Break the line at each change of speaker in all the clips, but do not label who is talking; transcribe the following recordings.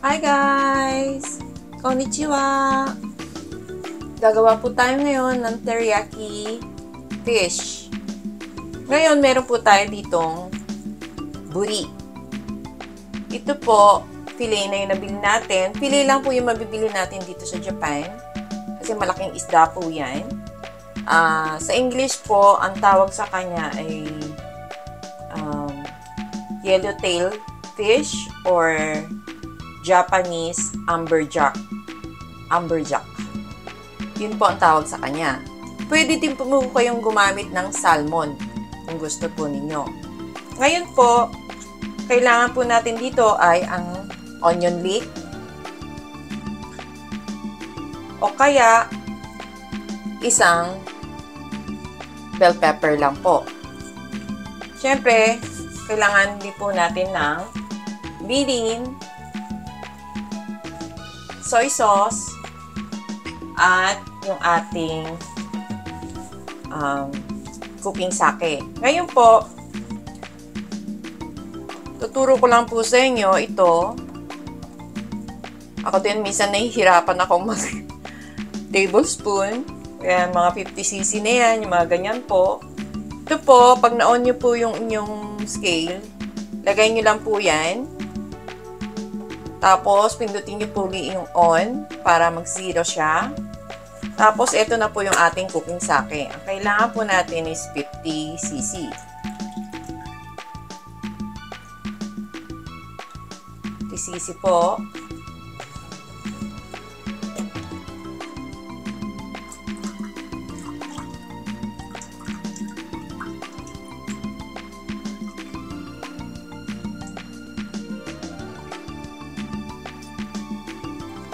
Hi guys! Konnichiwa! Gagawa po tayo ngayon ng teriyaki fish. Ngayon, meron po tayo ditong buri. Ito po, filet na yung nabili natin. Filet lang po yung mabibili natin dito sa Japan. Kasi malaking isda po yan. Sa English po, ang tawag sa kanya ay yellowtail fish or Japanese amberjack. Amberjack. Yun po ang tawag sa kanya. Pwede din po kayong gumamit ng salmon kung gusto po ninyo. Ngayon po, kailangan po natin dito ay ang onion leek o kaya isang bell pepper lang po. Siyempre, kailangan din po natin ng mirin, soy sauce, at yung ating cooking sake. Ngayon po, tuturo ko lang po sa inyo ito. Ako din minsan nahihirapan akong mag tablespoon. Kaya mga 50cc na yan, yung mga ganyan po. Ito po, pag na-on nyo po yung inyong scale, lagay nyo lang po yan. Tapos, pindutin nyo po yung on para mag-zero siya. Tapos, ito na po yung ating cooking sake. Ang kailangan po natin is 50cc. 50cc po.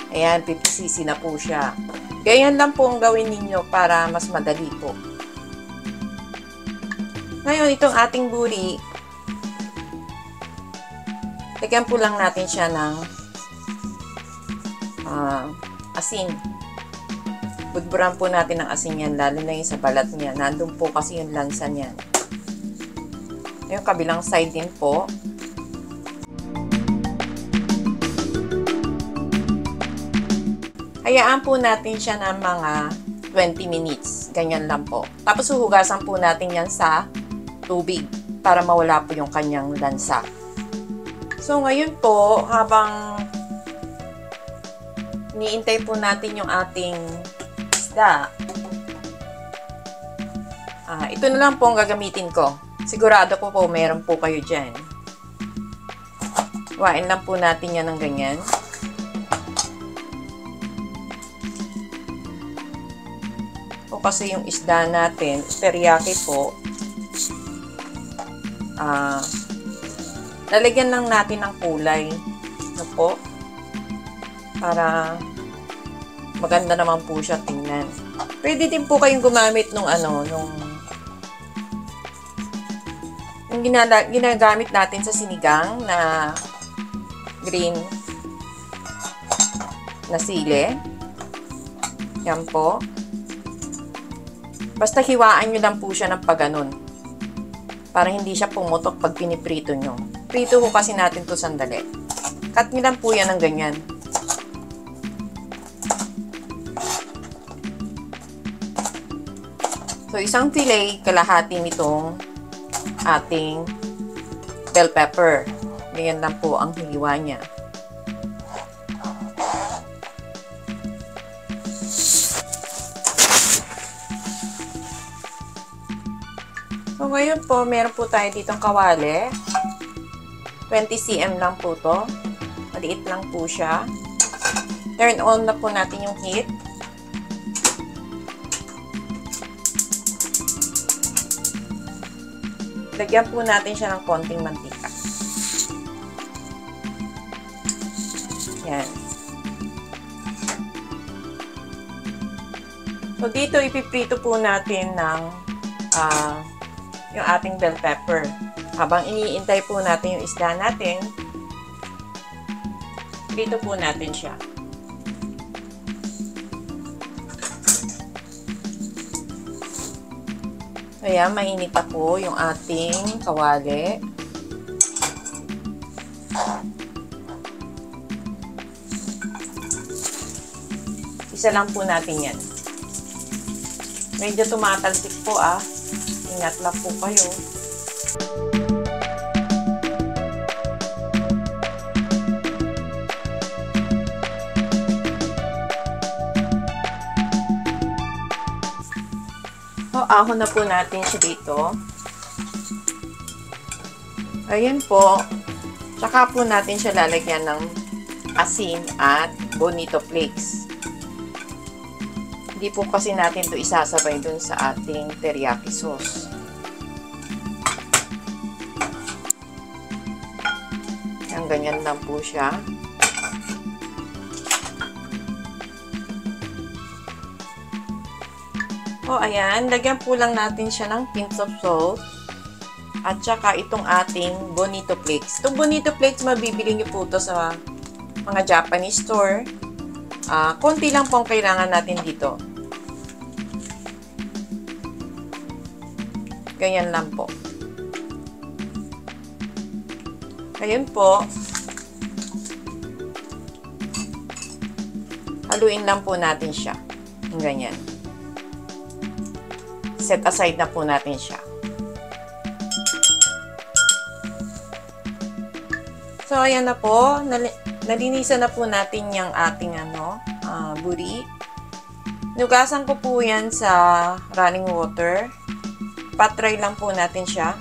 Ayan, 50cc na po siya. Ganyan lang po ang gawin ninyo para mas madali po. Ngayon, itong ating buri, lagyan po lang natin siya ng asin. Budburan po natin ng asin yan, lalo na yung sa balat niya. Nandun po kasi yung lansa niyan. Yung kabilang side din po. Hayaan po natin siya ng mga 20 minutes. Ganyan lang po. Tapos huhugasan po natin yan sa tubig para mawala po yung kanyang lansa. So, ngayon po, habang niintay po natin yung ating isda, ito na lang po ang gagamitin ko. Sigurado po meron po kayo dyan. Wain lang po natin yan ng ganyan. O kasi yung isda natin, teriyaki po, lalagyan lang natin ng kulay. Ano po? Para maganda naman po siya tingnan. Pwede din po kayong gumamit nung yung ginagamit natin sa sinigang na green na sili. Yan po. Basta hiwaan nyo lang po siya ng pagganon. Para hindi siya pumutok pag piniprito nyo. Prito ko kasi natin to sandali. Cut nyo lang po yan ng ganyan. So, isang fillet, kalahati nitong ating bell pepper. Ganyan lang po ang hiwa niya. So, ngayon po, meron po tayo ditong kawali. 20 cm lang po to. Maliit lang po siya. Turn on na po natin yung heat. Lagyan po natin siya ng konting mantika. Yan. So, dito ipiprito po natin ng yung ating bell pepper. Habang iniintay po natin yung isda natin, dito po natin siya. Kaya mainit pa po yung ating kawali. Isa lang po natin yan. Medyo tumatalsik po Ingat lang po kayo. So, ahon na po natin siya dito. Ayan po. Tsaka po natin siya lalagyan ng asin at bonito flakes. Hindi po kasi natin ito isasabay dun sa ating teriyaki sauce. Ang ganyan lang po siya. O, ayan. Lagyan po lang natin siya ng pinch of salt. At saka itong ating bonito flakes. Itong bonito flakes, mabibili nyo po ito sa mga Japanese store. Konti lang po ang kailangan natin dito. Ganyan lang po. Ayun po. Haluin lang po natin siya. Ganyan. Set aside na po natin siya. So, ayan na po. Nalinisan na po natin yung ating buri. Nugasan ko po yan sa running water. Patry lang po natin siya.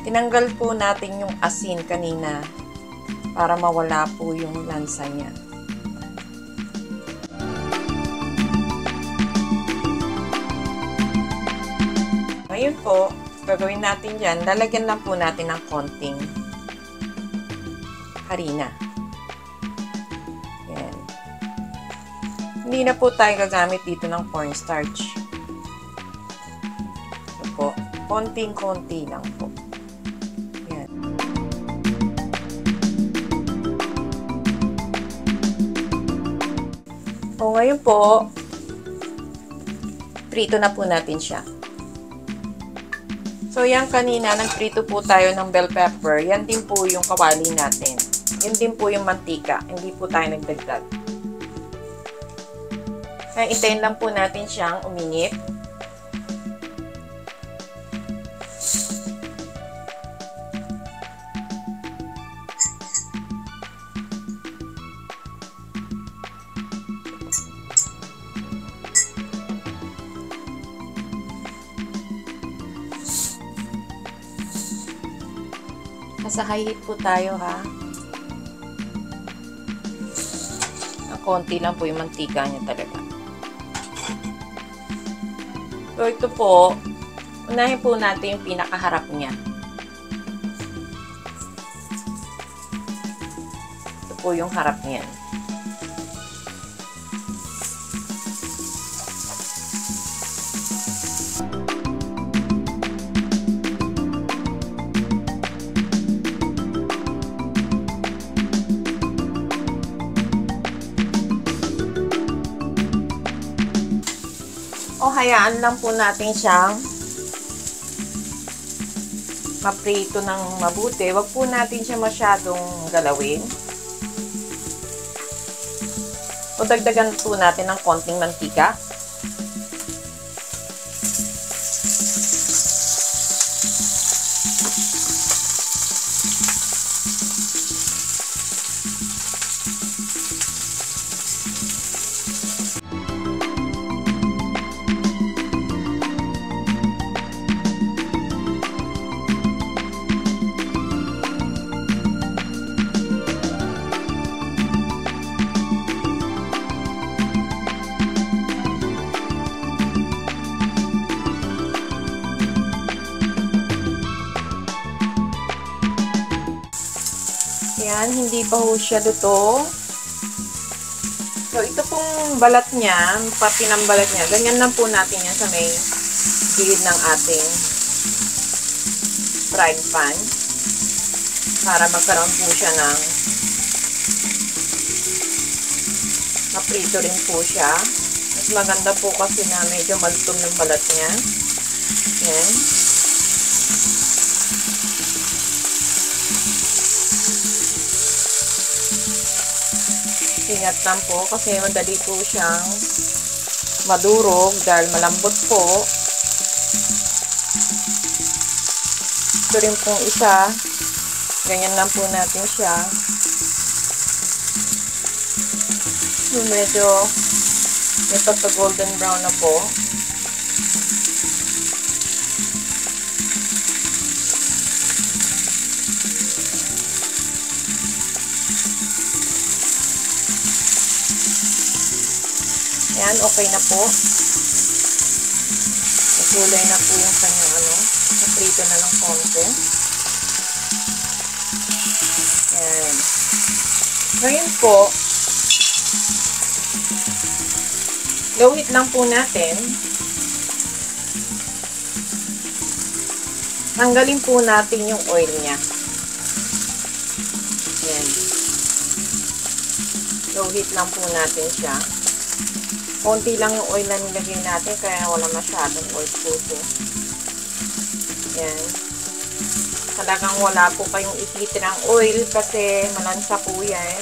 Tinanggal po natin yung asin kanina para mawala po yung lansa niya. Ngayon po, gagawin natin dyan, lalagyan lang po natin ng konting harina. Yan. Hindi na po tayo gagamit dito ng cornstarch. Ito po, konting-konti lang po. Yan. O, ngayon po, prito na po natin siya. So, yan kanina, nagprito po tayo ng bell pepper. Yan din po yung kawali natin. Yan din po yung mantika. Hindi po tayo nagdagdag. Kaya itayin lang po natin siyang uminit. Nasa high heat po tayo Ang konti lang po yung mantika niya talaga. So, ito po, unahin po natin yung pinakaharap niya. Ito po yung harap niya. O, hayaan lang po natin siyang maprito ng mabuti. Huwag po natin siya masyadong galawin. O, dagdagan po natin ng konting mantika. Yan, hindi pa ho siya luto. So, ito pong balat niya, pati ng balat niya, ganyan lang po natin yan sa may gilid ng ating frying pan para magkaroon po siya ng maprito rin po siya. Mas maganda po kasi na medyo malutong yung balat niya. Yan. Ingat lang po kasi madali po siyang madurog dahil malambot po. Ito rin pong isa. Ganyan lang po natin siya. Medyo may pagka-golden brown na po. Ayan, okay na po. Nakulay na po yung kanyang naprito na ng konti. Ayan. Ngayon po, low heat lang po natin. Tanggalin po natin yung oil niya. Ayan. Low heat lang po natin siya. Konti lang yung oil na nilagay natin kaya wala masyadong oil po ito. Ayan. Talagang wala po kayong ititirang oil kasi malansa po yan.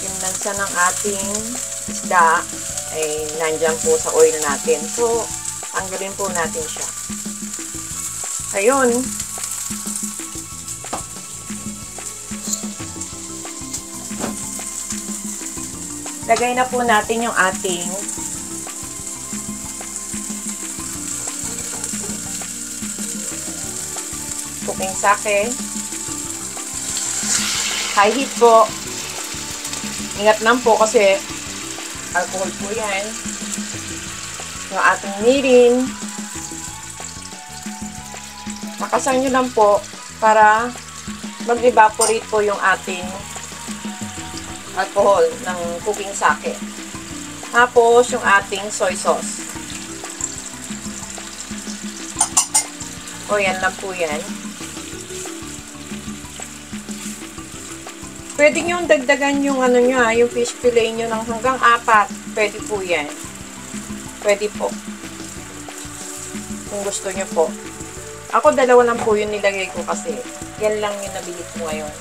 Yung lansa ng ating isda ay nandyan po sa oil natin. So, tanggalin po natin siya. Ayun. Lagay na po natin yung ating cooking sake. High heat po. Ingat lang po kasi alcohol po yan. Yung ating mirin. Makasan nyo lang po para mag-evaporate po yung ating alcohol ng cooking sake. Tapos, yung ating soy sauce. O, yan lang po yan. Pwede nyo dagdagan yung yung fish fillet nyo ng hanggang 4. Pwede po yan. Pwede po. Kung gusto nyo po. Ako, 2 lang po yung nilagay ko kasi yan lang yung nabili ko ngayon.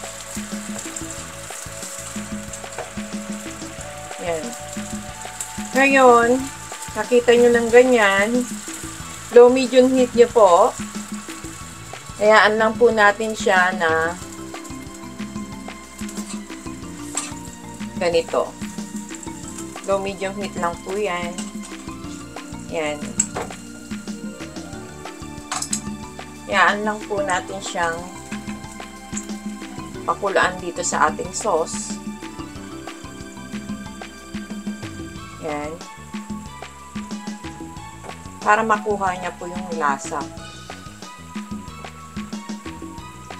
Yan. Ngayon, nakita nyo ng ganyan. Low medium heat nyo po. Hayaan lang po natin siya na ganito. Low medium heat lang po yan. Yan. Hayaan lang po natin siyang pakulaan dito sa ating sauce. Yan. Para makuha niya po yung lasa.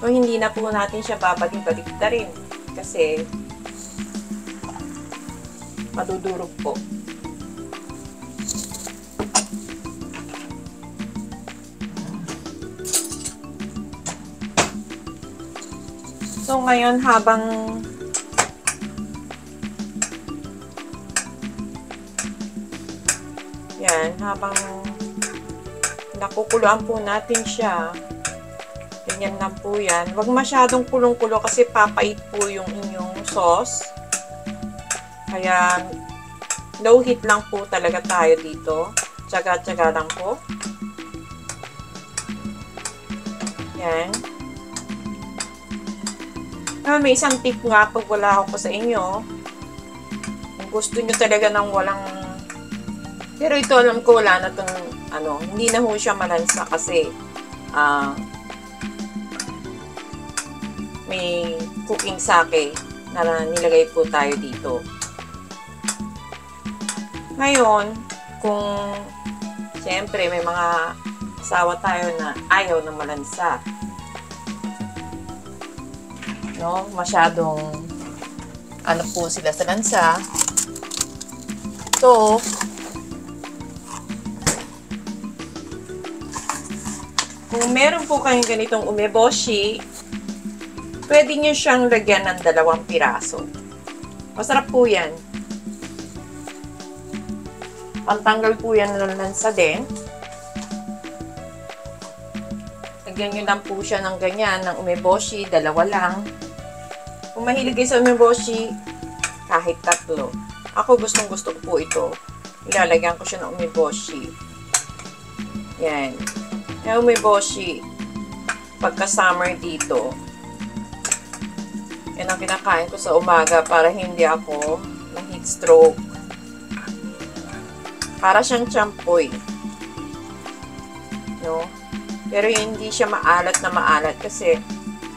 So, hindi na po natin siya babalik-balik na rin. Kasi, madudurog po. So, ngayon habang habang nakukuluan po natin siya, ganyan lang po yan. Huwag masyadong kulong-kulo kasi papait po yung inyong sauce. Kaya, low heat lang po talaga tayo dito. Tsaga-tsaga lang po. Yan. May isang tip nga pag wala ako sa inyo. Kung gusto nyo talaga ng walang... Pero ito alam ko wala na itong hindi na ho siya malansa kasi may cooking sake na nilagay po tayo dito. Ngayon, kung siyempre may mga asawa tayo na ayaw na malansa. No, masyadong po sila sa lansa. So, kung meron po kayong ganitong umeboshi, pwede nyo siyang lagyan ng 2 piraso. Masarap po yan. Pantanggal po yan ng lansa din. Lagyan nyo lang po siya ng ganyan, ng umeboshi, 2 lang. Kung mahilig kayo sa umeboshi, kahit 3. Ako gustong-gusto ko po ito. Ilalagyan ko siya ng umeboshi. Yan. Yung umeboshi, pagka-summer dito, yan ang kinakain ko sa umaga para hindi ako ma-heat stroke. Para siyang champoy. No? Pero hindi siya maalat na maalat kasi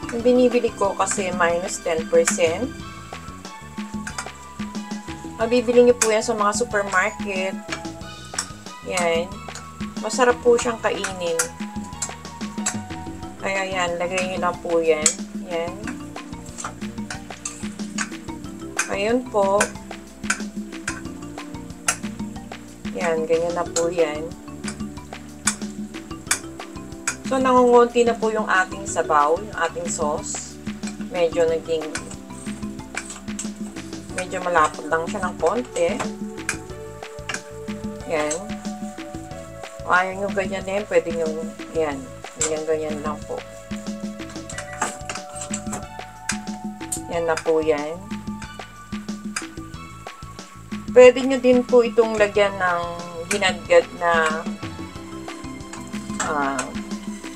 yung binibili ko kasi minus 10%. Mabibili niyo po yan sa mga supermarket. Yan. Masarap po siyang kainin. Kaya yan, lagay niyo lang po yan. Yan. Ayun po. Yan, ganyan na po yan. So, nangungunti na po yung ating sabaw, yung ating sauce. Medyo malapot lang siya ng konti. Yan. O, ayaw nyo ganyan din, pwede nyo, yan, ganyan lang po. Yan na po yan. Pwede nyo din po itong lagyan ng ginadgad na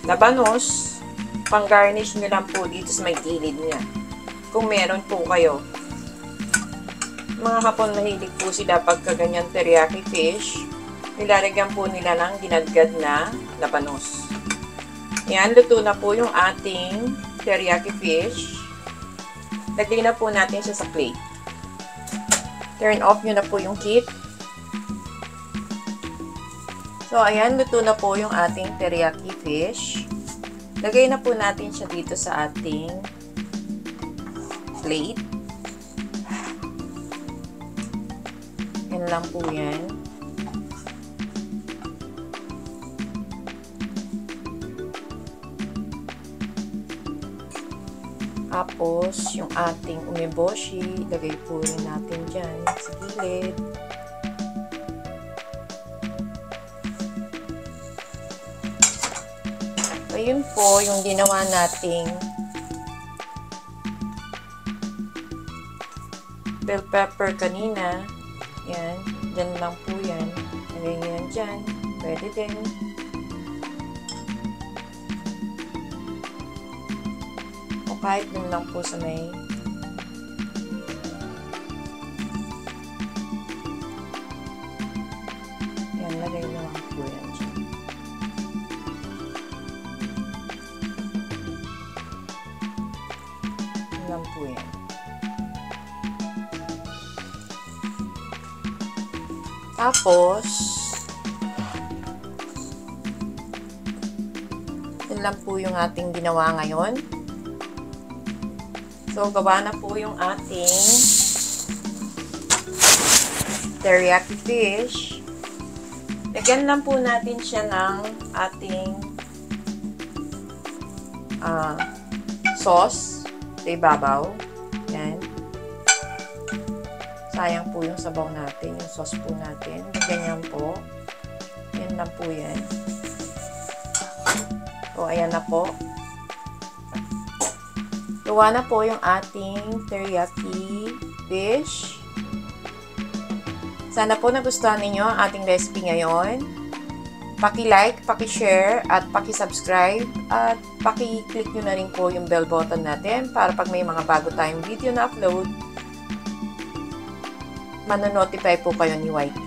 labanos. Pang-garnish nyo lang po dito sa may gilid niya. Kung meron po kayo. Mga Hapon, mahilig po sila pagka ganyan teriyaki fish. Nilalagyan po nila ng ginadgad na labanos. Yan, luto na po yung ating teriyaki fish. Lagay na po natin siya sa plate. Turn off nyo na po yung heat. So, ayan, luto na po yung ating teriyaki fish. Lagay na po natin siya dito sa ating plate. Yan lang po yan. Tapos, yung ating umeboshi, lagay po rin natin dyan sa gilid. Ayun po, yung ginawa nating bell pepper kanina. Yan, dyan lang po yan. Lagay nyo yan dyan. Pwede din. Kahit dun lang po sa may yan, lagay na lang po yan dyan. Yan lang po yan. Tapos yan lang po yung ating ginawa ngayon. So, gawa na po yung ating teriyaki fish. Lagyan lang po natin siya ng ating sauce sa ibabaw. Yan. Sayang po yung sabaw natin, yung sauce po natin. Ganyan po. Yan lang po yan. So, ayan na po. Gawa na po yung ating teriyaki fish. Sana po nagustuhan ninyo ang ating recipe ngayon. Paki-like, paki-share, at paki-subscribe. At paki-click nyo na rin po yung bell button natin para pag may mga bago tayong video na upload, manonotify po kayo ni YT.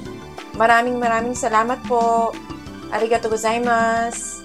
Maraming salamat po. Arigatou gozaimasu.